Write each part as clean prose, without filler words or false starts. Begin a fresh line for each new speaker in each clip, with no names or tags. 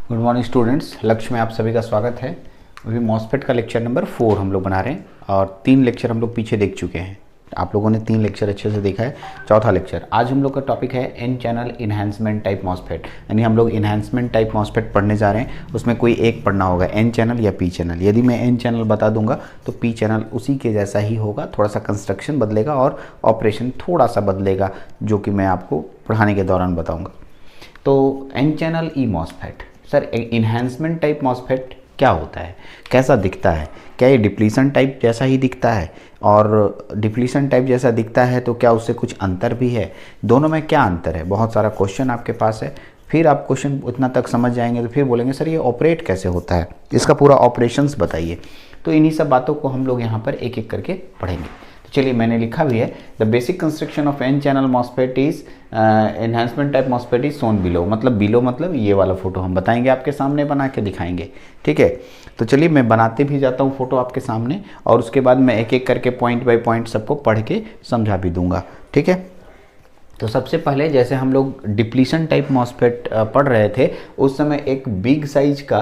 Good morning students, लक्ष्य में आप सभी का स्वागत है। अभी मॉस्फेट का लेक्चर नंबर 4 हम लोग बना रहे हैं और 3 लेक्चर हम लोग पीछे देख चुके हैं। आप लोगों ने 3 लेक्चर अच्छे से देखा है। चौथा लेक्चर आज हम लोग का टॉपिक है N channel enhancement type MOSFET, यानी हम लोग इन्हांसमेंट टाइप मॉस्फेट पढ़ने जा रहे हैं। उसमें कोई एक पढ़ना होगा, एन चैनल या पी चैनल। यदि मैं एन चैनल बता दूंगा तो पी चैनल उसी के जैसा ही होगा, थोड़ा सा कंस्ट्रक्शन बदलेगा और ऑपरेशन थोड़ा सा बदलेगा, जो कि मैं आपको पढ़ाने के दौरान बताऊँगा। तो N channel E MOSFET, sir enhancement type MOSFET क्या होता है, कैसा दिखता है? क्या ये डिप्लीशन टाइप जैसा ही दिखता है? और डिप्लीशन टाइप जैसा दिखता है तो क्या उससे कुछ अंतर भी है? दोनों में क्या अंतर है? बहुत सारा क्वेश्चन आपके पास है। फिर आप क्वेश्चन उतना तक समझ जाएंगे तो फिर बोलेंगे सर ये ऑपरेट कैसे होता है, इसका पूरा ऑपरेशंस बताइए। तो इन्हीं सब बातों को हम लोग यहाँ पर एक एक करके पढ़ेंगे। चलिए, मैंने लिखा भी है, the basic construction of N channel MOSFET is enhancement type MOSFET is shown below. Below मतलब ये वाला फोटो हम बताएंगे, आपके सामने बना के दिखाएंगे। ठीक है, तो चलिए मैं बनाते भी जाता हूँ फोटो आपके सामने और उसके बाद मैं एक एक करके पॉइंट बाय पॉइंट सबको पढ़ के समझा भी दूंगा। ठीक है, तो सबसे पहले जैसे हम लोग डिप्लीशन टाइप मॉस्फेट पढ़ रहे थे, उस समय एक बिग साइज का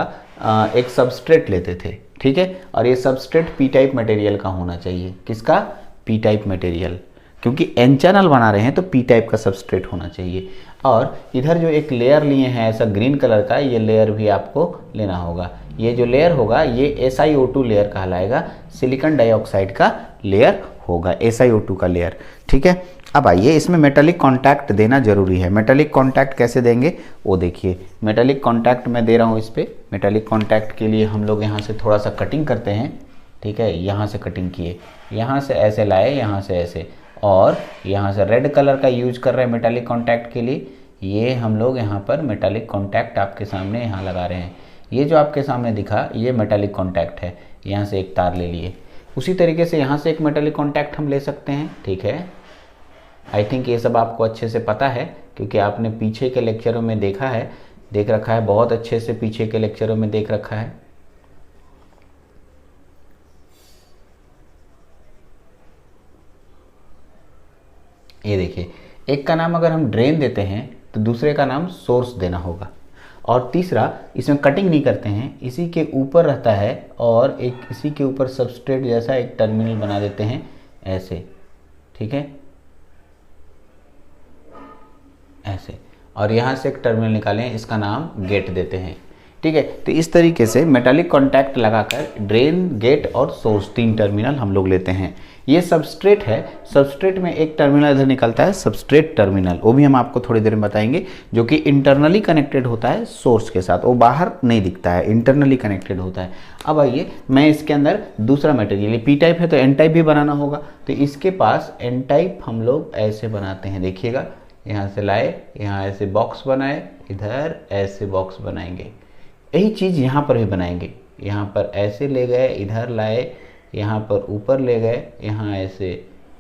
एक सबस्ट्रेट लेते थे। ठीक है, और ये सबस्ट्रेट पी टाइप मटेरियल का होना चाहिए। किसका? पी टाइप मटेरियल, क्योंकि एन चैनल बना रहे हैं तो पी टाइप का सबस्ट्रेट होना चाहिए। और इधर जो एक लेयर लिए हैं ऐसा ग्रीन कलर का, ये लेयर भी आपको लेना होगा। ये जो लेयर होगा ये SiO2 लेयर कहलाएगा, सिलिकॉन डाइऑक्साइड का लेयर होगा, SiO2 का लेयर। ठीक है, अब आइए इसमें मेटालिक कॉन्टैक्ट देना जरूरी है। मेटालिक कॉन्टैक्ट कैसे देंगे वो देखिए। मेटालिक कॉन्टैक्ट मैं दे रहा हूँ इस पर। मेटालिक कॉन्टैक्ट के लिए हम लोग यहाँ से थोड़ा सा कटिंग करते हैं। ठीक है, यहाँ से कटिंग किए, यहाँ से ऐसे लाए, यहाँ से ऐसे, और यहाँ से रेड कलर का यूज कर रहे हैं मेटालिक कॉन्टैक्ट के लिए। ये हम लोग यहाँ पर मेटालिक कॉन्टैक्ट आपके सामने यहाँ लगा रहे हैं। ये जो आपके सामने दिखा ये मेटालिक कॉन्टैक्ट है। यहाँ से एक तार ले लिए, उसी तरीके से यहाँ से एक मेटालिक कॉन्टैक्ट हम ले सकते हैं। ठीक है, आई थिंक ये सब आपको अच्छे से पता है, क्योंकि आपने पीछे के लेक्चरों में देखा है, देख रखा है, बहुत अच्छे से पीछे के लेक्चरों में देख रखा है। ये देखिए, एक का नाम अगर हम ड्रेन देते हैं तो दूसरे का नाम सोर्स देना होगा, और तीसरा इसमें कटिंग नहीं करते हैं, इसी के ऊपर रहता है और एक इसी के ऊपर सबस्ट्रेट जैसा एक टर्मिनल बना देते हैं ऐसे। ठीक है, ऐसे, और यहाँ से एक टर्मिनल निकालें, इसका नाम गेट देते हैं। ठीक है, तो इस तरीके से मेटालिक कॉन्टैक्ट लगाकर ड्रेन, गेट और सोर्स 3 टर्मिनल हम लोग लेते हैं। ये सबस्ट्रेट है, सबस्ट्रेट में एक टर्मिनल इधर निकलता है, सबस्ट्रेट टर्मिनल, वो भी हम आपको थोड़ी देर में बताएंगे, जो कि इंटरनली कनेक्टेड होता है सोर्स के साथ। वो बाहर नहीं दिखता है, इंटरनली कनेक्टेड होता है। अब आइए, मैं इसके अंदर दूसरा मटेरियल, पी टाइप है तो एन टाइप भी बनाना होगा, तो इसके पास एन टाइप हम लोग ऐसे बनाते हैं। देखिएगा, यहाँ से लाए, यहाँ ऐसे बॉक्स बनाए, इधर ऐसे बॉक्स बनाएंगे। यही चीज़ यहाँ पर भी बनाएंगे। यहाँ पर ऐसे ले गए, इधर लाए, यहाँ पर ऊपर ले गए, यहाँ ऐसे,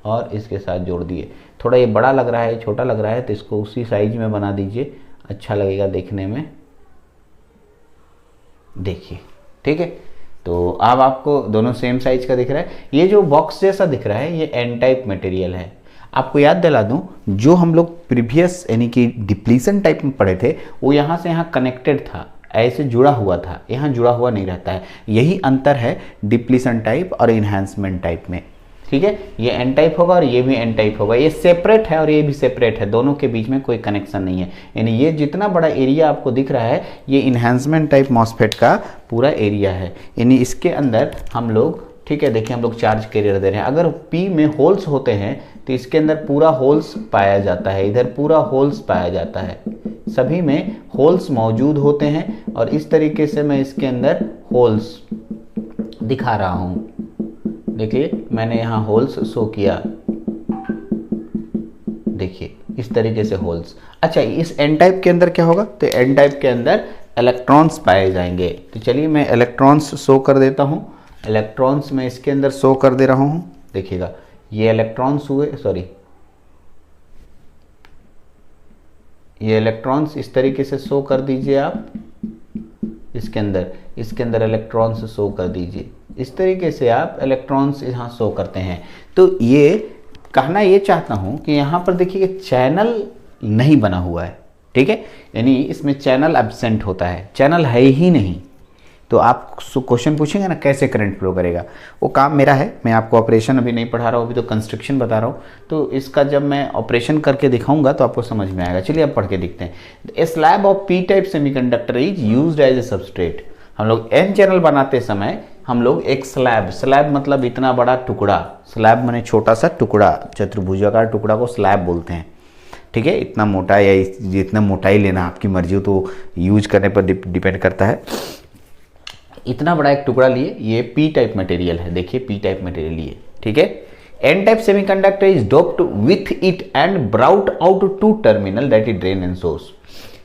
और इसके साथ जोड़ दिए। थोड़ा ये बड़ा लग रहा है, छोटा लग रहा है, तो इसको उसी साइज में बना दीजिए, अच्छा लगेगा देखने में। देखिए, ठीक है, तो अब आपको दोनों सेम साइज का दिख रहा है। ये जो बॉक्स जैसा दिख रहा है ये एन टाइप मटेरियल है। आपको याद दिला दूं, जो हम लोग प्रीवियस यानी कि डिप्लीशन टाइप में पढ़े थे, वो यहाँ से यहाँ कनेक्टेड था, ऐसे जुड़ा हुआ था, यहाँ जुड़ा हुआ नहीं रहता है। यही अंतर है डिप्लीशन टाइप और इन्हांसमेंट टाइप में। ठीक है, ये एन टाइप होगा और ये भी एन टाइप होगा। ये सेपरेट है और ये भी सेपरेट है, दोनों के बीच में कोई कनेक्शन नहीं है। यानी ये जितना बड़ा एरिया आपको दिख रहा है ये इन्हांसमेंट टाइप मॉस्फेट का पूरा एरिया है। यानी इसके अंदर हम लोग, ठीक है, देखिए हम लोग चार्ज कैरियर दे रहे हैं। अगर पी में होल्स होते हैं तो इसके अंदर पूरा होल्स पाया जाता है, इधर पूरा होल्स पाया जाता है, सभी में होल्स मौजूद होते हैं। और इस तरीके से मैं इसके अंदर होल्स दिखा रहा हूं। देखिए, मैंने यहाँ होल्स शो किया, देखिए इस तरीके से होल्स। अच्छा, इस एन टाइप के अंदर क्या होगा? तो एन टाइप के अंदर इलेक्ट्रॉन्स पाए जाएंगे। तो चलिए मैं इलेक्ट्रॉन्स शो कर देता हूँ। इलेक्ट्रॉन्स मैं इसके अंदर शो कर दे रहा हूँ। देखिएगा, ये इलेक्ट्रॉन्स हुए, सॉरी, ये इलेक्ट्रॉन्स इस तरीके से शो कर दीजिए आप इसके अंदर इलेक्ट्रॉन्स शो कर दीजिए। इस तरीके से आप इलेक्ट्रॉन्स यहाँ शो करते हैं। तो ये कहना ये चाहता हूँ कि यहाँ पर देखिए चैनल नहीं बना हुआ है। ठीक है, यानी इसमें चैनल एब्सेंट होता है, चैनल है ही नहीं। तो आप क्वेश्चन पूछेंगे ना कैसे करंट फ्लो करेगा, वो काम मेरा है, मैं आपको ऑपरेशन अभी नहीं पढ़ा रहा हूँ, अभी तो कंस्ट्रक्शन बता रहा हूँ। तो इसका जब मैं ऑपरेशन करके दिखाऊंगा तो आपको समझ में आएगा। चलिए अब पढ़ के देखते हैं। A slab of P type semiconductor is used as a substrate. हम लोग एन चैनल बनाते समय हम लोग एक स्लैब मतलब इतना बड़ा टुकड़ा, स्लैब माने छोटा सा टुकड़ा, चतुर्भुजाकार टुकड़ा को स्लैब बोलते हैं। ठीक है, इतना मोटा या जितना मोटाई लेना आपकी मर्जी हो, तो यूज करने पर डिपेंड करता है। इतना बड़ा एक टुकड़ा लिए, ये पी टाइप मटेरियल है, देखिए पी टाइप मटेरियल लिए। ठीक है, N type semiconductor is doped with it and brought out to terminal that is drain and source.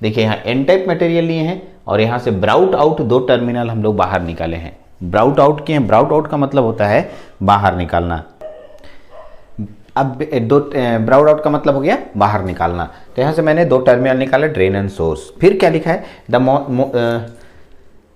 देखिए यहाँ एन टाइप मटेरियल लिए हैं और यहाँ से ब्राउट आउट 2 टर्मिनल हम लोग बाहर निकाले हैं। ब्राउट आउट किए हैं, ब्राउट आउट का मतलब होता है बाहर निकालना। अब ब्राउट आउट का मतलब हो गया बाहर निकालना। तो यहाँ से मैंने 2 टर्मिनल निकाले, ड्रेन एंड सोर्स। फिर क्या लिखा है,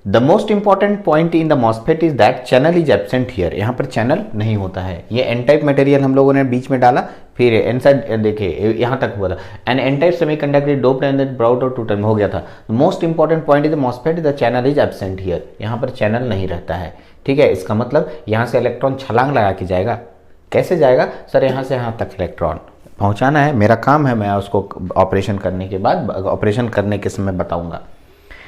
the most important point in the MOSFET is that channel is absent here. यहाँ पर चैनल नहीं होता है। ये एन टाइप मटेरियल हम लोगों ने बीच में डाला, फिर एन साइड देखिए यहाँ तक हुआ था, and N type semiconductor is doped and brought out to terminal हो गया था। Most important point is the MOSFET the channel is absent here. यहाँ पर चैनल नहीं रहता है। ठीक है, इसका मतलब यहाँ से इलेक्ट्रॉन छलांग लगा के जाएगा। कैसे जाएगा सर? यहाँ से यहाँ तक इलेक्ट्रॉन पहुँचाना है, मेरा काम है, मैं उसको ऑपरेशन करने के बाद, ऑपरेशन करने के समय बताऊँगा।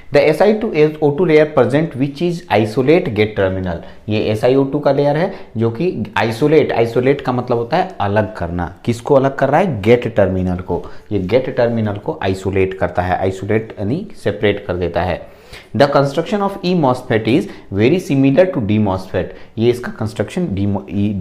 The SiO2 layer present which is isolate gate terminal. ये SiO2 का लेयर है जो कि आइसोलेट का मतलब होता है अलग करना। किसको अलग कर रहा है? गेट टर्मिनल को। ये गेट टर्मिनल को आइसोलेट करता है, आइसोलेट यानी सेपरेट कर देता है। The construction of E MOSFET is very similar to D MOSFET. ये इसका कंस्ट्रक्शन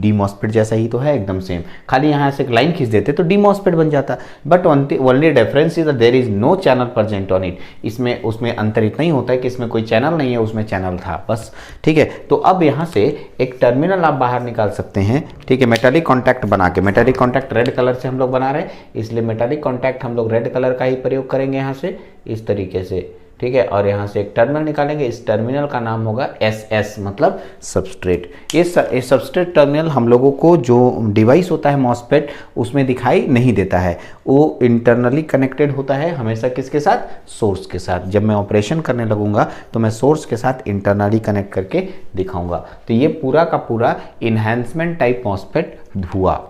डी मॉस्फेट जैसा ही तो है, एकदम सेम। खाली यहाँ से एक लाइन खींच देते तो डी मॉस्फेट बन जाता। But only difference is there is no channel present on it. इसमें उसमें अंतर इतना ही होता है कि इसमें कोई चैनल नहीं है, उसमें चैनल था बस। ठीक है, तो अब यहाँ से एक टर्मिनल आप बाहर निकाल सकते हैं। ठीक है, मेटालिक कॉन्टैक्ट बना के, मेटालिक कॉन्टैक्ट रेड कलर से हम लोग बना रहे हैं, इसलिए मेटालिक कॉन्टैक्ट हम लोग रेड कलर का ही प्रयोग करेंगे यहाँ से, इस तरीके से। ठीक है, और यहाँ से एक टर्मिनल निकालेंगे, इस टर्मिनल का नाम होगा SS मतलब सबस्ट्रेट। ये सबस्ट्रेट टर्मिनल हम लोगों को जो डिवाइस होता है मॉस्फेट उसमें दिखाई नहीं देता है, वो इंटरनली कनेक्टेड होता है हमेशा। किसके साथ? सोर्स के साथ। जब मैं ऑपरेशन करने लगूंगा तो मैं सोर्स के साथ इंटरनली कनेक्ट करके दिखाऊंगा। तो ये पूरा का पूरा इन्हेंसमेंट टाइप मॉस्फेट हुआ।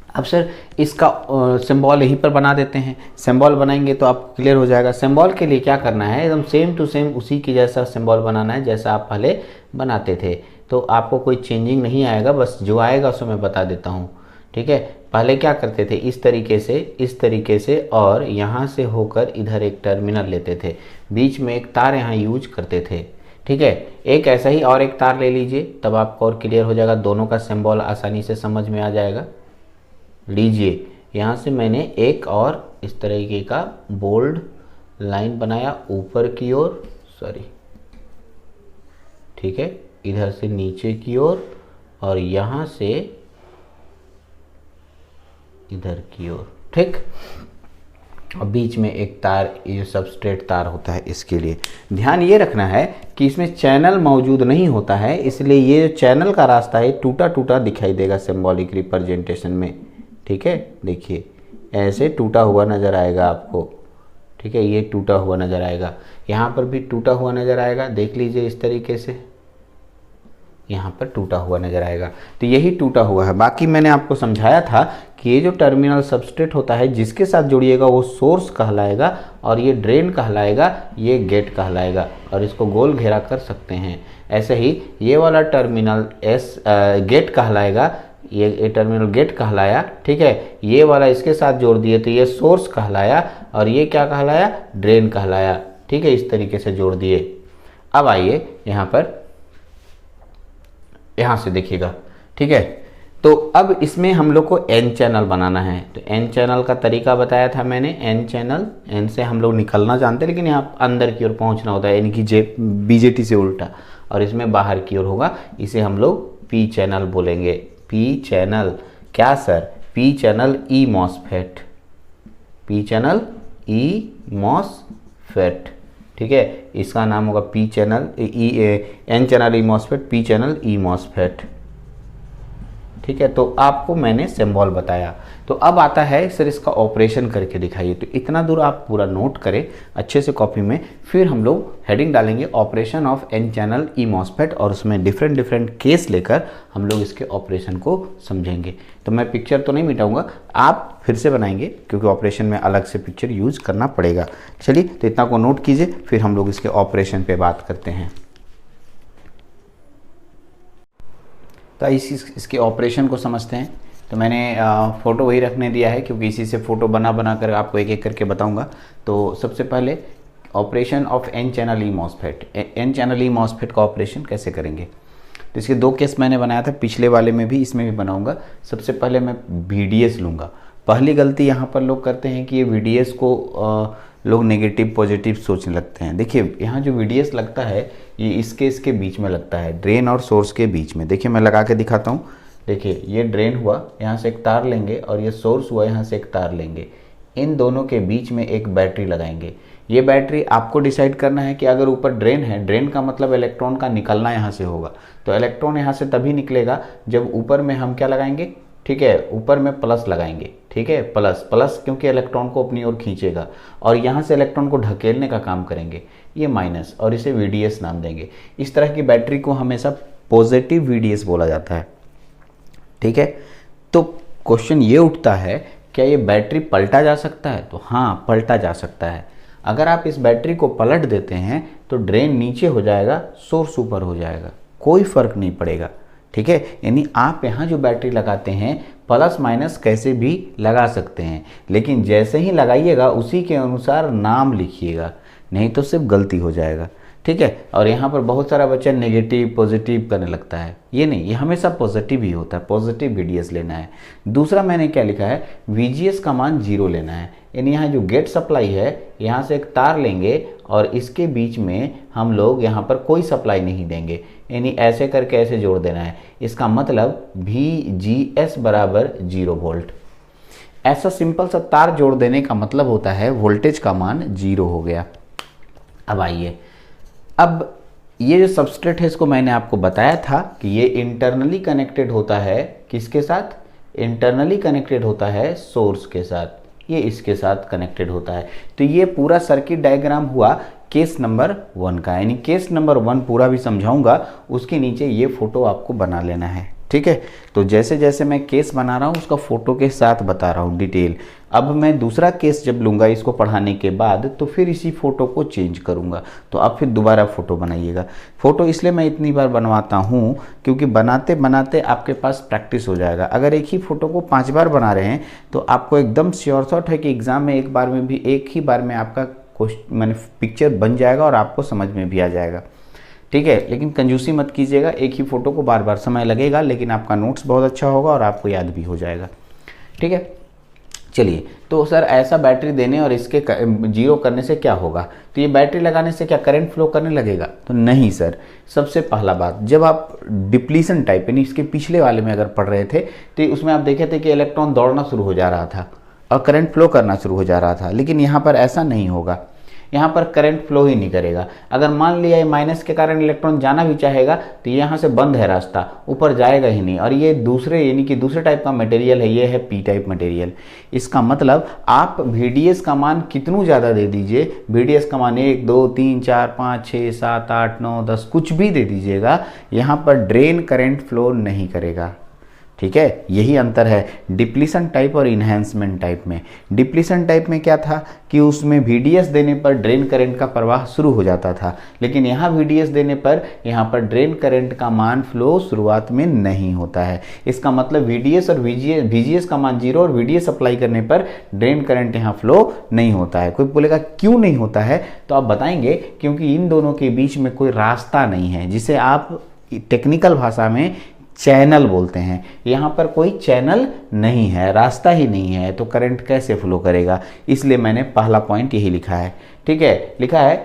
अब सर इसका सिंबल यहीं पर बना देते हैं। सिंबल बनाएंगे तो आप क्लियर हो जाएगा। सिंबल के लिए क्या करना है, एकदम सेम टू सेम उसी की जैसा सिंबल बनाना है जैसा आप पहले बनाते थे। तो आपको कोई चेंजिंग नहीं आएगा, बस जो आएगा उसको मैं बता देता हूँ। ठीक है, पहले क्या करते थे, इस तरीके से और यहाँ से होकर इधर एक टर्मिनल लेते थे, बीच में एक तार यहाँ यूज करते थे। ठीक है, एक ऐसा ही और एक तार ले लीजिए, तब आपको और क्लियर हो जाएगा, दोनों का सिंबल आसानी से समझ में आ जाएगा। लीजिए, यहाँ से मैंने एक और इस तरीके का बोल्ड लाइन बनाया ऊपर की ओर, सॉरी, ठीक है, इधर से नीचे की ओर और यहाँ से इधर की ओर। ठीक, और बीच में एक तार, ये सबस्ट्रेट तार होता है। इसके लिए ध्यान ये रखना है कि इसमें चैनल मौजूद नहीं होता है, इसलिए ये जो चैनल का रास्ता है टूटा टूटा दिखाई देगा सिंबॉलिक रिप्रेजेंटेशन में। ठीक है, देखिए ऐसे टूटा हुआ नज़र आएगा आपको। ठीक है, ये टूटा हुआ नज़र आएगा, यहाँ पर भी टूटा हुआ नज़र आएगा, देख लीजिए इस तरीके से, यहाँ पर टूटा हुआ नज़र आएगा। तो यही टूटा हुआ है। बाकी मैंने आपको समझाया था कि ये जो टर्मिनल सबस्ट्रेट होता है जिसके साथ जुड़िएगा वो सोर्स कहलाएगा और ये ड्रेन कहलाएगा, ये गेट कहलाएगा, और इसको गोल घेरा कर सकते हैं। ऐसे ही ये वाला टर्मिनल गेट कहलाएगा, ये टर्मिनल गेट कहलाया। ठीक है, ये वाला इसके साथ जोड़ दिए तो ये सोर्स कहलाया, और ये क्या कहलाया? ड्रेन कहलाया। ठीक है, इस तरीके से जोड़ दिए। अब आइए यहाँ पर, यहाँ से देखिएगा। ठीक है, तो अब इसमें हम लोग को एन चैनल बनाना है। तो एन चैनल का तरीका बताया था मैंने। एन चैनल, एन से हम लोग निकलना जानते हैं, लेकिन यहाँ अंदर की ओर पहुँचना होता है, यानी कि BJT से उल्टा, और इसमें बाहर की ओर होगा। इसे हम लोग पी चैनल बोलेंगे। पी चैनल क्या sir? P channel E MOSFET, P channel E MOSFET. ठीक है, इसका नाम होगा P channel N channel E MOSFET, P channel E MOSFET. ठीक है, तो आपको मैंने सिंबल बताया। तो अब आता है सर इसका ऑपरेशन करके दिखाइए। तो इतना दूर आप पूरा नोट करें अच्छे से कॉपी में, फिर हम लोग हेडिंग डालेंगे operation of N channel E MOSFET, और उसमें डिफरेंट डिफरेंट केस लेकर हम लोग इसके ऑपरेशन को समझेंगे। तो मैं पिक्चर तो नहीं मिटाऊंगा, आप फिर से बनाएंगे क्योंकि ऑपरेशन में अलग से पिक्चर यूज करना पड़ेगा। चलिए तो इतना को नोट कीजिए, फिर हम लोग इसके ऑपरेशन पे बात करते हैं। तो इसके ऑपरेशन को समझते हैं। तो मैंने फ़ोटो वही रखने दिया है क्योंकि इसी से फ़ोटो बना बना कर आपको एक एक करके बताऊंगा। तो सबसे पहले operation of N channel E MOSFET, N channel E MOSFET का ऑपरेशन कैसे करेंगे। तो इसके दो केस मैंने बनाया था, पिछले वाले में भी इसमें भी बनाऊंगा। सबसे पहले मैं VDS लूँगा। पहली गलती यहाँ पर लोग करते हैं कि ये VDS को लोग नेगेटिव पॉजिटिव सोचने लगते हैं। देखिए यहाँ जो VDS लगता है ये इसके बीच में लगता है, ड्रेन और सोर्स के बीच में। देखिए मैं लगा के दिखाता हूँ। देखिए ये ड्रेन हुआ, यहाँ से एक तार लेंगे, और ये सोर्स हुआ, यहाँ से एक तार लेंगे। इन दोनों के बीच में एक बैटरी लगाएंगे। ये बैटरी आपको डिसाइड करना है कि अगर ऊपर ड्रेन है, ड्रेन का मतलब इलेक्ट्रॉन का निकलना यहाँ से होगा, तो इलेक्ट्रॉन यहाँ से तभी निकलेगा जब ऊपर में हम क्या लगाएंगे, ठीक है, ऊपर में प्लस लगाएंगे। ठीक है, प्लस क्योंकि इलेक्ट्रॉन को अपनी ओर खींचेगा, और यहाँ से इलेक्ट्रॉन को ढकेलने का काम करेंगे। ये माइनस, और इसे VDS नाम देंगे। इस तरह की बैटरी को हमेशा पॉजिटिव VDS बोला जाता है। ठीक है, तो क्वेश्चन ये उठता है क्या ये बैटरी पलटा जा सकता है। तो हाँ, पलटा जा सकता है। अगर आप इस बैटरी को पलट देते हैं तो ड्रेन नीचे हो जाएगा, सोर्स ऊपर हो जाएगा, कोई फर्क नहीं पड़ेगा। ठीक है, यानी आप यहाँ जो बैटरी लगाते हैं प्लस माइनस कैसे भी लगा सकते हैं, लेकिन जैसे ही लगाइएगा उसी के अनुसार नाम लिखिएगा, नहीं तो सिर्फ गलती हो जाएगा। ठीक है, और यहाँ पर बहुत सारा बच्चा नेगेटिव पॉजिटिव करने लगता है। ये नहीं, ये हमेशा पॉजिटिव ही होता है, पॉजिटिव VDS लेना है। दूसरा मैंने क्या लिखा है, VGS का मान 0 लेना है। यानी यहाँ जो गेट सप्लाई है, यहाँ से एक तार लेंगे और इसके बीच में हम लोग यहाँ पर कोई सप्लाई नहीं देंगे, यानी ऐसे करके ऐसे जोड़ देना है। इसका मतलब VGS बराबर 0 वोल्ट। ऐसा सिंपल सा तार जोड़ देने का मतलब होता है वोल्टेज का मान 0 हो गया। अब आइए, अब ये जो सबस्ट्रेट है इसको मैंने आपको बताया था कि ये इंटरनली कनेक्टेड होता है, किसके साथ, इंटरनली कनेक्टेड होता है सोर्स के साथ, ये इसके साथ कनेक्टेड होता है। तो ये पूरा सर्किट डायग्राम हुआ केस नंबर 1 का, यानी केस नंबर 1 पूरा भी समझाऊंगा, उसके नीचे ये फोटो आपको बना लेना है। ठीक है, तो जैसे जैसे मैं केस बना रहा हूँ उसका फोटो के साथ बता रहा हूँ डिटेल। अब मैं दूसरा केस जब लूँगा इसको पढ़ाने के बाद, तो फिर इसी फोटो को चेंज करूँगा, तो अब फिर दोबारा फोटो बनाइएगा। फोटो इसलिए मैं इतनी बार बनवाता हूँ क्योंकि बनाते बनाते आपके पास प्रैक्टिस हो जाएगा। अगर एक ही फोटो को 5 बार बना रहे हैं तो आपको एकदम श्योर शॉट है कि एग्जाम में एक ही बार में आपका क्वेश्चन मैंने पिक्चर बन जाएगा और आपको समझ में भी आ जाएगा। ठीक है, लेकिन कंजूसी मत कीजिएगा, एक ही फोटो को बार बार समय लगेगा, लेकिन आपका नोट्स बहुत अच्छा होगा और आपको याद भी हो जाएगा। ठीक है, चलिए, तो सर ऐसा बैटरी देने और इसके 0 करने से क्या होगा, तो ये बैटरी लगाने से क्या करंट फ्लो करने लगेगा, तो नहीं सर। सबसे पहला बात, जब आप डिप्लीशन टाइप यानी इसके पिछले वाले में अगर पढ़ रहे थे तो उसमें आप देखे थे कि इलेक्ट्रॉन दौड़ना शुरू हो जा रहा था और करंट फ्लो करना शुरू हो जा रहा था, लेकिन यहाँ पर ऐसा नहीं होगा। यहाँ पर करंट फ्लो ही नहीं करेगा। अगर मान लिया ये माइनस के कारण इलेक्ट्रॉन जाना भी चाहेगा तो यहाँ से बंद है रास्ता, ऊपर जाएगा ही नहीं। और ये दूसरे यानी कि दूसरे टाइप का मटेरियल है, ये है P टाइप मटेरियल। इसका मतलब आप VDS का मान कितनू ज़्यादा दे दीजिए, VDS का मान 1 2 3 4 5 6 7 8 9 10 कुछ भी दे दीजिएगा, यहाँ पर ड्रेन करंट फ्लो नहीं करेगा। ठीक है, यही अंतर है डिप्लीशन टाइप और इन्हेंसमेंट टाइप में। डिप्लीशन टाइप में क्या था कि उसमें VDS देने पर ड्रेन करंट का प्रवाह शुरू हो जाता था, लेकिन यहाँ VDS देने पर यहाँ पर ड्रेन करंट का मान फ्लो शुरुआत में नहीं होता है। इसका मतलब VDS और VGS का मान 0 और VDS अप्लाई करने पर ड्रेन करंट यहाँ फ्लो नहीं होता है। कोई बोलेगा क्यों नहीं होता है, तो आप बताएंगे क्योंकि इन दोनों के बीच में कोई रास्ता नहीं है, जिसे आप टेक्निकल भाषा में चैनल बोलते हैं। यहाँ पर कोई चैनल नहीं है, रास्ता ही नहीं है, तो करंट कैसे फ्लो करेगा। इसलिए मैंने पहला पॉइंट यही लिखा है। ठीक है, लिखा है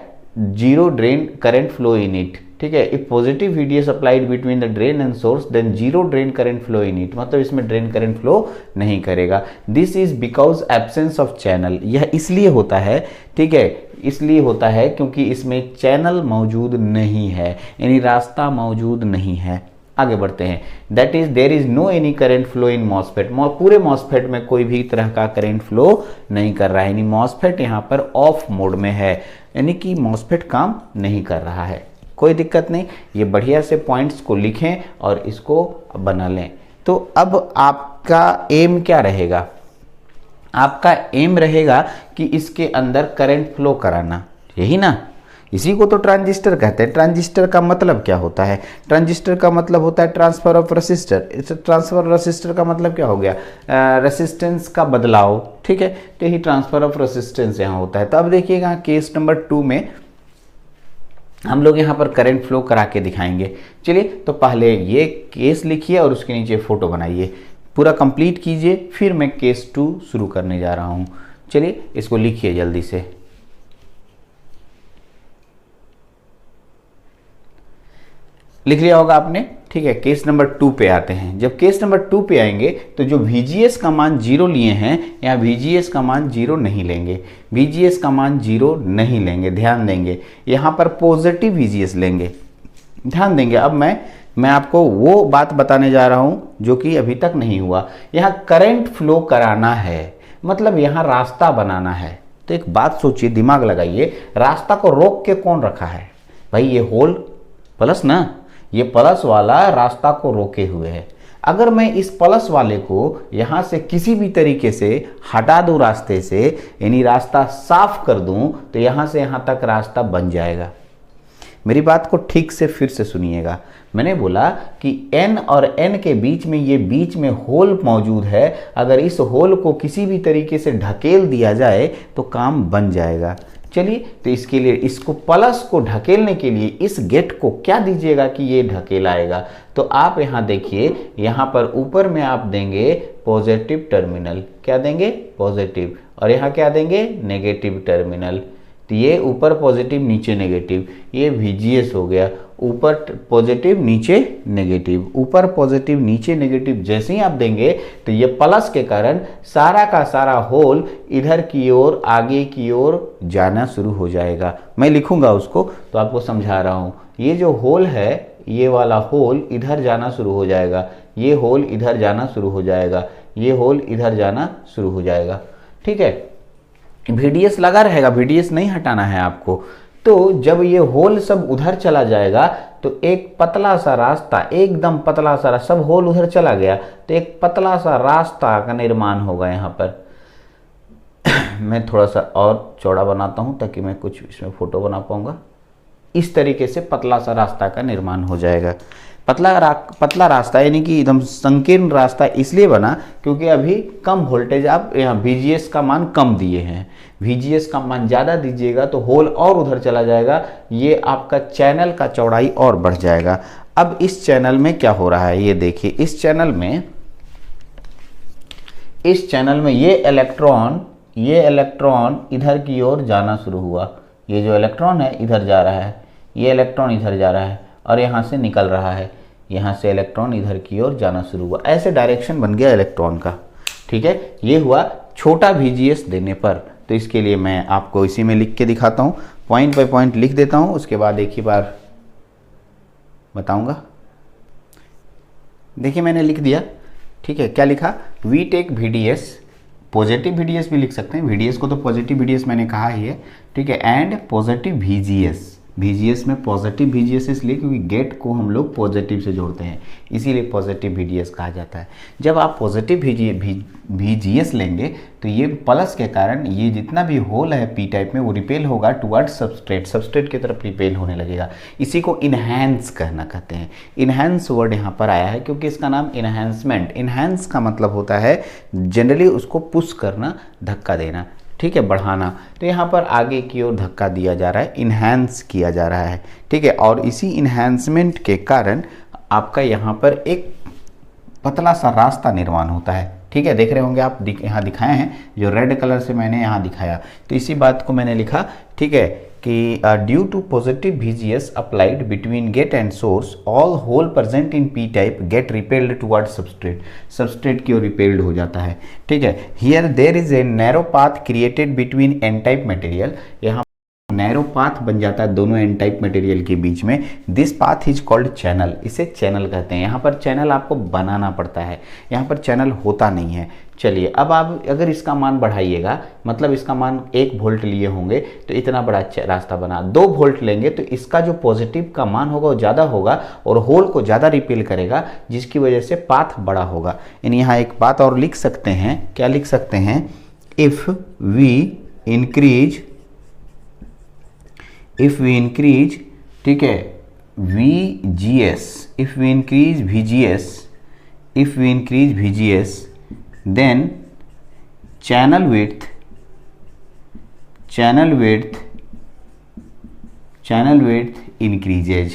0 drain current flow in it. ठीक है, if positive VDS applied between the drain and source then 0 drain current flow in it, मतलब इसमें ड्रेन करंट फ्लो नहीं करेगा। This is because absence of channel. यह इसलिए होता है, ठीक है, इसलिए होता है क्योंकि इसमें चैनल मौजूद नहीं है, यानी रास्ता मौजूद नहीं है। आगे बढ़ते हैं। That is there is no any current flow in MOSFET. पूरे मॉसफेट में कोई भी तरह का करंट फ्लो नहीं कर रहा है, यानी मॉसफेट यहाँ पर ऑफ मोड में है, यानी कि मॉसफेट काम नहीं कर रहा है। कोई दिक्कत नहीं, ये बढ़िया से पॉइंट्स को लिखें और इसको बना लें। तो अब आपका एम क्या रहेगा? आपका एम रहेगा कि इसके अंदर करंट फ्लो कराना, यही ना? इसी को तो ट्रांजिस्टर कहते हैं। ट्रांजिस्टर का मतलब क्या होता है? ट्रांजिस्टर का मतलब होता है ट्रांसफर ऑफ रेसिस्टर। इस ट्रांसफर रेसिस्टर का मतलब क्या हो गया? रेसिस्टेंस का बदलाव, ठीक है। तो यही ट्रांसफर ऑफ रेसिस्टेंस यहाँ होता है। तो अब देखिएगा केस नंबर 2 में हम लोग यहाँ पर करंट फ्लो करा के दिखाएंगे। चलिए, तो पहले ये केस लिखिए और उसके नीचे फोटो बनाइए, पूरा कंप्लीट कीजिए, फिर मैं केस 2 शुरू करने जा रहा हूँ। चलिए, इसको लिखिए जल्दी से। लिख लिया होगा आपने, ठीक है। केस नंबर 2 पे आते हैं। जब केस नंबर 2 पे आएंगे तो जो VGS का मान 0 लिए हैं, यहाँ VGS का मान 0 नहीं लेंगे, VGS का मान 0 नहीं लेंगे, ध्यान देंगे। यहाँ पर पॉजिटिव VGS लेंगे, ध्यान देंगे। अब मैं आपको वो बात बताने जा रहा हूँ जो कि अभी तक नहीं हुआ। यहाँ करंट फ्लो कराना है, मतलब यहाँ रास्ता बनाना है। तो एक बात सोचिए, दिमाग लगाइए, रास्ता को रोक के कौन रखा है? भाई ये होल प्लस ना, ये प्लस वाला रास्ता को रोके हुए है। अगर मैं इस प्लस वाले को यहाँ से किसी भी तरीके से हटा दूं रास्ते से, यानी रास्ता साफ कर दूं, तो यहाँ से यहाँ तक रास्ता बन जाएगा। मेरी बात को ठीक से फिर से सुनिएगा। मैंने बोला कि N और N के बीच में ये बीच में होल मौजूद है। अगर इस होल को किसी भी तरीके से ढकेल दिया जाए तो काम बन जाएगा। चलिए, तो इसके लिए इसको प्लस को ढकेलने के लिए इस गेट को क्या दीजिएगा कि ये ढकेल आएगा। तो आप यहाँ देखिए, यहाँ पर ऊपर में आप देंगे पॉजिटिव टर्मिनल, क्या देंगे? पॉजिटिव। और यहाँ क्या देंगे? Negative terminal. तो ये ऊपर पॉजिटिव नीचे नेगेटिव, ये VGS हो गया। ऊपर पॉजिटिव नीचे नेगेटिव, ऊपर पॉजिटिव नीचे नेगेटिव जैसे ही आप देंगे तो ये प्लस के कारण सारा का सारा होल इधर की ओर, आगे की ओर जाना शुरू हो जाएगा। मैं लिखूंगा उसको तो आपको समझा रहा हूँ। ये जो होल है, ये वाला होल इधर जाना शुरू हो जाएगा, ये होल इधर जाना शुरू हो जाएगा, ये होल इधर जाना शुरू हो जाएगा, ठीक है। VDS लगा रहेगा, VDS नहीं हटाना है आपको। तो जब ये होल सब उधर चला जाएगा तो एक पतला सा रास्ता, एकदम पतला सा, सब होल उधर चला गया तो एक पतला सा रास्ता का निर्माण होगा यहाँ पर। मैं थोड़ा सा और चौड़ा बनाता हूँ ताकि मैं कुछ इसमें फोटो बना पाऊंगा। इस तरीके से पतला सा रास्ता का निर्माण हो जाएगा। पतला रास्ता यानी कि एकदम संकीर्ण रास्ता इसलिए बना क्योंकि अभी कम वोल्टेज आप यहाँ VGS का मान कम दिए हैं। VGS का मान ज़्यादा दीजिएगा तो होल और उधर चला जाएगा, ये आपका चैनल का चौड़ाई और बढ़ जाएगा। अब इस चैनल में क्या हो रहा है ये देखिए। इस चैनल में ये इलेक्ट्रॉन इधर की ओर जाना शुरू हुआ। ये जो इलेक्ट्रॉन है इधर जा रहा है, ये इलेक्ट्रॉन इधर जा रहा है और यहाँ से निकल रहा है, यहाँ से इलेक्ट्रॉन इधर की ओर जाना शुरू हुआ। ऐसे डायरेक्शन बन गया इलेक्ट्रॉन का, ठीक है। ये हुआ छोटा VGS देने पर। तो इसके लिए मैं आपको इसी में लिख के दिखाता हूँ, पॉइंट बाय पॉइंट लिख देता हूँ, उसके बाद एक ही बार बताऊंगा। देखिए मैंने लिख दिया, ठीक है। क्या लिखा? We take VDS, positive VDS भी लिख सकते हैं, VDS को तो पॉजिटिव VDS मैंने कहा ही है, ठीक है। एंड पॉजिटिव VGS में पॉजिटिव VGS इसलिए क्योंकि गेट को हम लोग पॉजिटिव से जोड़ते हैं, इसीलिए पॉजिटिव VDS कहा जाता है। जब आप पॉजिटिव VGS लेंगे तो ये प्लस के कारण ये जितना भी होल है P टाइप में वो रिपेल होगा टुवर्ड सबस्ट्रेट की तरफ रिपेल होने लगेगा। इसी को इनहैंस कहना कहते हैं। इनहैंस वर्ड यहाँ पर आया है क्योंकि इसका नाम इनहैंसमेंट, इनहैंस का मतलब होता है जनरली उसको पुश करना, धक्का देना, ठीक है, बढ़ाना। तो यहाँ पर आगे की ओर धक्का दिया जा रहा है, इन्हांस किया जा रहा है, ठीक है। और इसी इन्हांसमेंट के कारण आपका यहाँ पर एक पतला सा रास्ता निर्माण होता है, ठीक है। देख रहे होंगे आप, यहाँ दिखाए हैं जो रेड कलर से मैंने यहाँ दिखाया। तो इसी बात को मैंने लिखा, ठीक है, कि due to positive VGS applied between gate and source all hole present in P type gate repelled toward substrate की ओर रिपेल्ड हो जाता है, ठीक है। Here there is a narrow path created between N type material. यहाँ narrow path बन जाता है दोनों एन टाइप मटेरियल के बीच में, this path is called channel, इसे चैनल कहते हैं। यहाँ पर चैनल आपको बनाना पड़ता है, यहाँ पर चैनल होता नहीं है। चलिए अब आप अगर इसका मान बढ़ाइएगा, मतलब इसका मान 1 वोल्ट लिए होंगे तो इतना बड़ा रास्ता बना, 2 वोल्ट लेंगे तो इसका जो पॉजिटिव का मान होगा वो ज़्यादा होगा और होल को ज़्यादा रिपेल करेगा, जिसकी वजह से पाथ बड़ा होगा। यानी यहाँ एक बात और लिख सकते हैं, क्या लिख सकते हैं, इफ़ वी इंक्रीज, ठीक है, VGS, if we increase VGS, then channel width increases।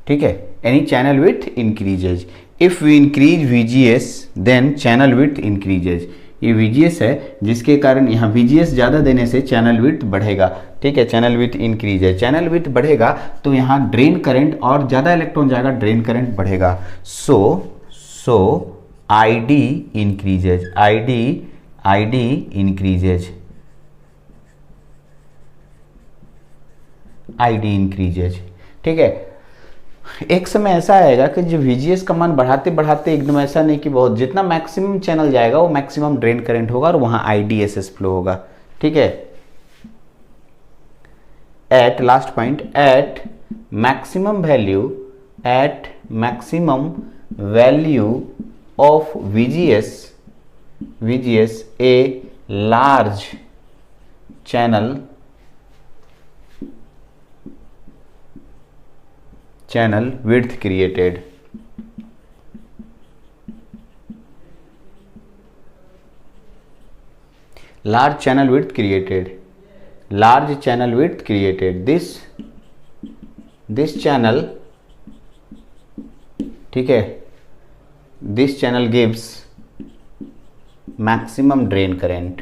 ठीक है, यानी channel width increases. If we increase VGS then channel width increases. ये VGS है जिसके कारण यहाँ VGS ज़्यादा देने से चैनल विड्थ बढ़ेगा। ठीक है, चैनल विड्थ इंक्रीज है, चैनल विड्थ बढ़ेगा तो यहाँ ड्रेन करंट और ज़्यादा इलेक्ट्रॉन जाएगा, ड्रेन करंट बढ़ेगा। सो ID इंक्रीजेज, ID इंक्रीजेज। ठीक है, एक समय ऐसा आएगा कि जो VGS का मान बढ़ाते बढ़ाते एकदम ऐसा नहीं कि बहुत, जितना मैक्सिमम चैनल जाएगा वो मैक्सिमम ड्रेन करंट होगा और वहां IDSS फ्लो होगा। ठीक है, at last point, at maximum value of VGS a large channel width created। large channel width created, this channel, ठीक है, this channel gives maximum drain current।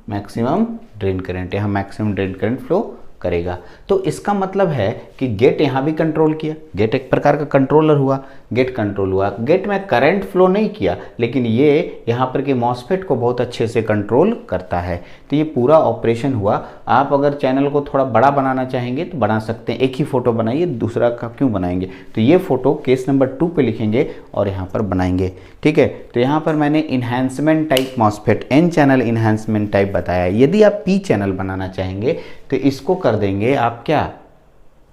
Maximum drain current, यहाँ maximum drain current flow करेगा। तो इसका मतलब है कि gate यहाँ भी कंट्रोल किया, गेट एक प्रकार का कंट्रोलर हुआ, गेट कंट्रोल हुआ, गेट में करंट फ्लो नहीं किया लेकिन ये यहाँ पर कि मॉसफेट को बहुत अच्छे से कंट्रोल करता है। तो ये पूरा ऑपरेशन हुआ। आप अगर चैनल को थोड़ा बड़ा बनाना चाहेंगे तो बना सकते हैं, एक ही फोटो बनाइए, दूसरा का क्यों बनाएंगे। तो ये फोटो केस नंबर 2 पे लिखेंगे और यहाँ पर बनाएंगे। ठीक है, तो यहाँ पर मैंने enhancement type MOSFET, N channel enhancement type बताया। यदि आप पी चैनल बनाना चाहेंगे तो इसको कर देंगे आप क्या,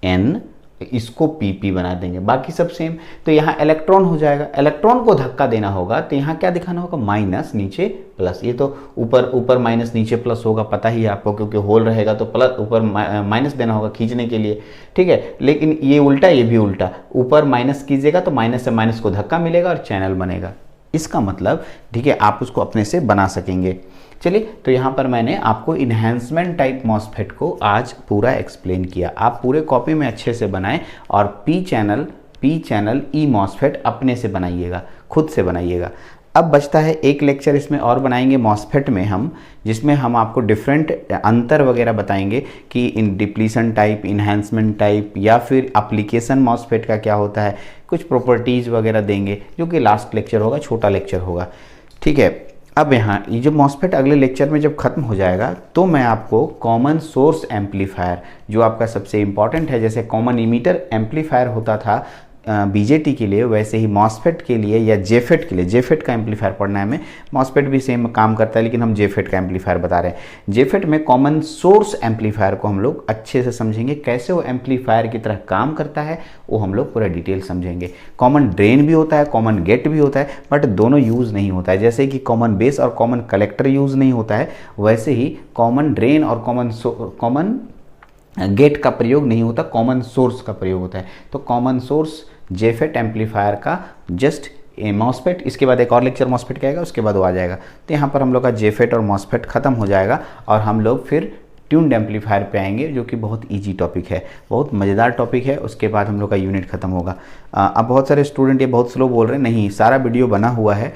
एन, इसको PP बना देंगे, बाकी सब सेम। तो यहाँ इलेक्ट्रॉन हो जाएगा, इलेक्ट्रॉन को धक्का देना होगा तो यहाँ क्या दिखाना होगा, माइनस नीचे प्लस। ये तो ऊपर माइनस नीचे प्लस होगा, पता ही है आपको, क्योंकि होल रहेगा तो प्लस ऊपर माइनस देना होगा खींचने के लिए। ठीक है, लेकिन ये उल्टा, ये भी उल्टा, ऊपर माइनस कीजिएगा तो माइनस से माइनस को धक्का मिलेगा और चैनल बनेगा। इसका मतलब, ठीक है, आप उसको अपने से बना सकेंगे। चलिए, तो यहाँ पर मैंने आपको इन्हांसमेंट टाइप मॉसफेट को आज पूरा एक्सप्लेन किया। आप पूरे कॉपी में अच्छे से बनाएं और पी चैनल ई मॉसफेट अपने से बनाइएगा, खुद से बनाइएगा। अब बचता है एक लेक्चर इसमें और बनाएंगे मॉसफेट में हम, जिसमें हम आपको डिफरेंट अंतर वगैरह बताएंगे कि इन डिप्लीशन टाइप, इन्हांसमेंट टाइप या फिर एप्लीकेशन मॉसफेट का क्या होता है, कुछ प्रॉपर्टीज़ वगैरह देंगे, जो कि लास्ट लेक्चर होगा, छोटा लेक्चर होगा। ठीक है, अब यहाँ ये जो मॉसफेट अगले लेक्चर में जब खत्म हो जाएगा तो मैं आपको कॉमन सोर्स एम्पलीफायर, जो आपका सबसे इम्पॉर्टेंट है, जैसे कॉमन इमीटर एम्पलीफायर होता था BJT के लिए, वैसे ही मॉसफेट के लिए या जेफेट के लिए, जेफेट का एम्पलीफायर पढ़ना है हमें। मॉसफेट भी सेम काम करता है लेकिन हम जेफेट का एम्पलीफायर बता रहे हैं। जेफेट में कॉमन सोर्स एम्पलीफायर को हम लोग अच्छे से समझेंगे, कैसे वो एम्पलीफायर की तरह काम करता है वो हम लोग पूरा डिटेल समझेंगे। कॉमन ड्रेन भी होता है, कॉमन गेट भी होता है, बट दोनों यूज़ नहीं होता है। जैसे कि कॉमन बेस और कॉमन कलेक्टर यूज़ नहीं होता है, वैसे ही कॉमन ड्रेन और कॉमन गेट का प्रयोग नहीं होता, कॉमन सोर्स का प्रयोग होता है। तो कॉमन सोर्स जेफेट एम्पलीफायर का जस्ट मॉसफेट, इसके बाद एक और लेक्चर मॉसफेट का आएगा, उसके बाद वो आ जाएगा। तो यहाँ पर हम लोग का जेफेट और मॉसफेट खत्म हो जाएगा और हम लोग फिर ट्यून्ड एम्पलीफायर पे आएंगे, जो कि बहुत इजी टॉपिक है, बहुत मज़ेदार टॉपिक है। उसके बाद हम लोग का यूनिट खत्म होगा। अब बहुत सारे स्टूडेंट ये बहुत स्लो बोल रहे हैं, नहीं, सारा वीडियो बना हुआ है,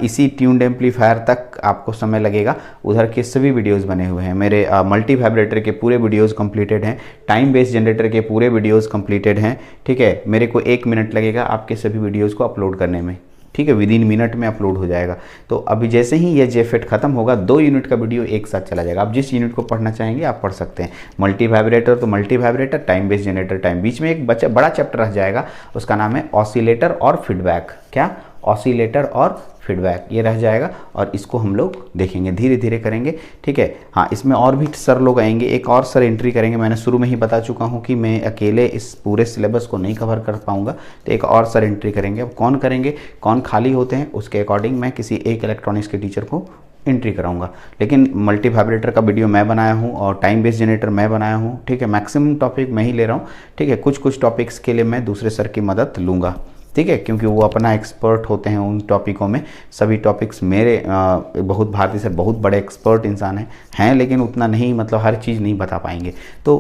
इसी ट्यून्ड एम्पलीफायर तक आपको समय लगेगा, उधर के सभी वीडियोस बने हुए हैं। मेरे मल्टी वाइब्रेटर के पूरे वीडियोस कंप्लीटेड हैं, टाइम बेस्ड जनरेटर के पूरे वीडियोस कंप्लीटेड हैं, ठीक है। मेरे को 1 मिनट लगेगा आपके सभी वीडियोस को अपलोड करने में, ठीक है, विदिन मिनट में अपलोड हो जाएगा। तो अभी जैसे ही ये जेफेट खत्म होगा 2 यूनिट का वीडियो एक साथ चला जाएगा। आप जिस यूनिट को पढ़ना चाहेंगे आप पढ़ सकते हैं। मल्टी वाइब्रेटर तो multivibrator, time based generator time, बीच में एक बड़ा चैप्टर रह जाएगा, उसका नाम है ऑसिलेटर और फीडबैक। क्या? ऑसिलेटर और फीडबैक, ये रह जाएगा और इसको हम लोग देखेंगे, धीरे धीरे करेंगे, ठीक है। हाँ, इसमें और भी सर लोग आएंगे, एक और सर एंट्री करेंगे। मैंने शुरू में ही बता चुका हूँ कि मैं अकेले इस पूरे सिलेबस को नहीं कवर कर पाऊंगा, तो एक और सर एंट्री करेंगे। अब कौन करेंगे, कौन खाली होते हैं, उसके अकॉर्डिंग मैं किसी एक इलेक्ट्रॉनिक्स के टीचर को एंट्री कराऊंगा। लेकिन मल्टी वाइब्रेटर का वीडियो मैं बनाया हूँ और टाइम बेस्ड जनरेटर मैं बनाया हूँ, ठीक है। मैक्सिमम टॉपिक मैं ही ले रहा हूँ, ठीक है। कुछ टॉपिक्स के लिए मैं दूसरे सर की मदद लूँगा, ठीक है, क्योंकि वो अपना एक्सपर्ट होते हैं उन टॉपिकों में। सभी टॉपिक्स मेरे बहुत भारती सर बहुत बड़े एक्सपर्ट इंसान हैं, लेकिन उतना नहीं, मतलब हर चीज़ नहीं बता पाएंगे। तो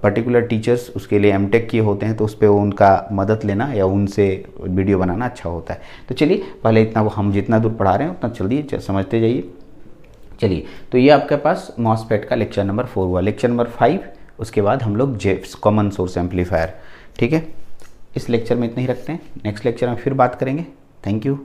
पर्टिकुलर टीचर्स उसके लिए एमटेक किए होते हैं, तो उस पर उनका मदद लेना या उनसे वीडियो बनाना अच्छा होता है। तो चलिए, पहले इतना वो हम जितना दूर पढ़ा रहे हैं उतना जल्दी समझते जाइए। चलिए, तो ये आपके पास मॉसफेट का लेक्चर नंबर 4 हुआ। लेक्चर नंबर 5 उसके बाद हम लोग जेफ्स कॉमन सोर्स एम्पलीफायर, ठीक है। इस लेक्चर में इतना ही रखते हैं, नेक्स्ट लेक्चर में फिर बात करेंगे। Thank you.